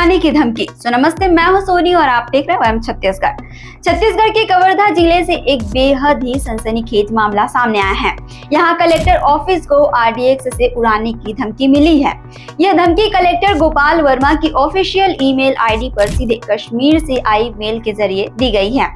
उड़ाने की धमकी। नमस्ते, मैं हूं सोनी और आप देख रहे हैं वयम छत्तीसगढ़। छत्तीसगढ़ के कवर्धा जिले से एक बेहद ही सनसनीखेज मामला सामने आया है। यहां कलेक्टर ऑफिस को RDX से उड़ाने की धमकी मिली है। यह धमकी कलेक्टर गोपाल वर्मा की ऑफिशियल ईमेल ID पर सीधे कश्मीर से आई मेल के जरिए दी गई है।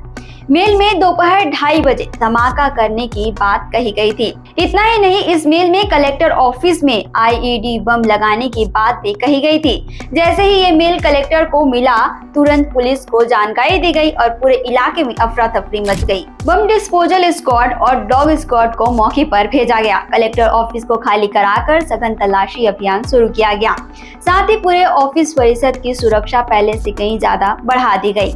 मेल में दोपहर 2:30 बजे धमाका करने की बात कही गई थी। इतना ही नहीं, इस मेल में कलेक्टर ऑफिस में IED बम लगाने की बात भी कही गई थी। जैसे ही ये मेल कलेक्टर को मिला, तुरंत पुलिस को जानकारी दी गई और पूरे इलाके में अफरा तफरी मच गई। बम डिस्पोजल स्क्वाड और डॉग स्क्वाड को मौके पर भेजा गया। कलेक्टर ऑफिस को खाली कराकर सघन तलाशी अभियान शुरू किया गया। साथ ही पूरे ऑफिस परिसर की सुरक्षा पहले से कहीं ज्यादा बढ़ा दी गई।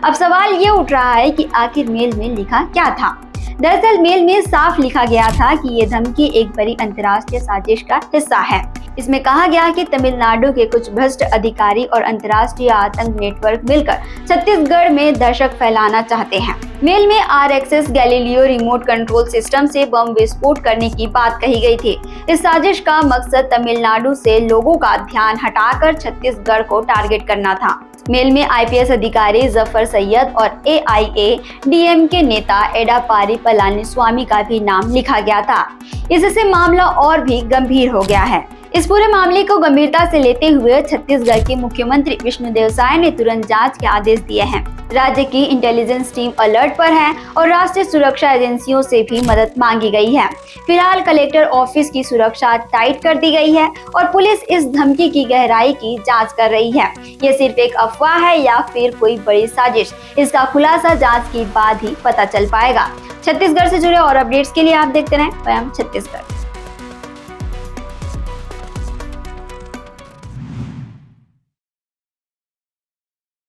अब सवाल ये उठ रहा है कि आखिर मेल में लिखा क्या था। दरअसल मेल में साफ लिखा गया था कि ये धमकी एक बड़ी अंतर्राष्ट्रीय साजिश का हिस्सा है। इसमें कहा गया कि तमिलनाडु के कुछ भ्रष्ट अधिकारी और अंतर्राष्ट्रीय आतंक नेटवर्क मिलकर छत्तीसगढ़ में दहशत फैलाना चाहते हैं। मेल में RXS Galileo remote control system से बम विस्फोट करने की बात कही गई थी। इस साजिश का मकसद तमिलनाडु से लोगों का ध्यान हटाकर छत्तीसगढ़ को टारगेट करना था। मेल में IPS अधिकारी जफर सैयद और AIADMK नेता एडापारी पलानीस्वामी का भी नाम लिखा गया था। इससे मामला और भी गंभीर हो गया है। इस पूरे मामले को गंभीरता से लेते हुए छत्तीसगढ़ के मुख्यमंत्री विष्णुदेव साय ने तुरंत जांच के आदेश दिए हैं। राज्य की इंटेलिजेंस टीम अलर्ट पर है और राष्ट्रीय सुरक्षा एजेंसियों से भी मदद मांगी गई है। फिलहाल कलेक्टर ऑफिस की सुरक्षा टाइट कर दी गई है और पुलिस इस धमकी की गहराई की जांच कर रही है। ये सिर्फ एक अफवाह है या फिर कोई बड़ी साजिश, इसका खुलासा जांच के बाद ही पता चल पाएगा। छत्तीसगढ़ से जुड़े और अपडेट्स के लिए आप देखते रहें वयम छत्तीसगढ़।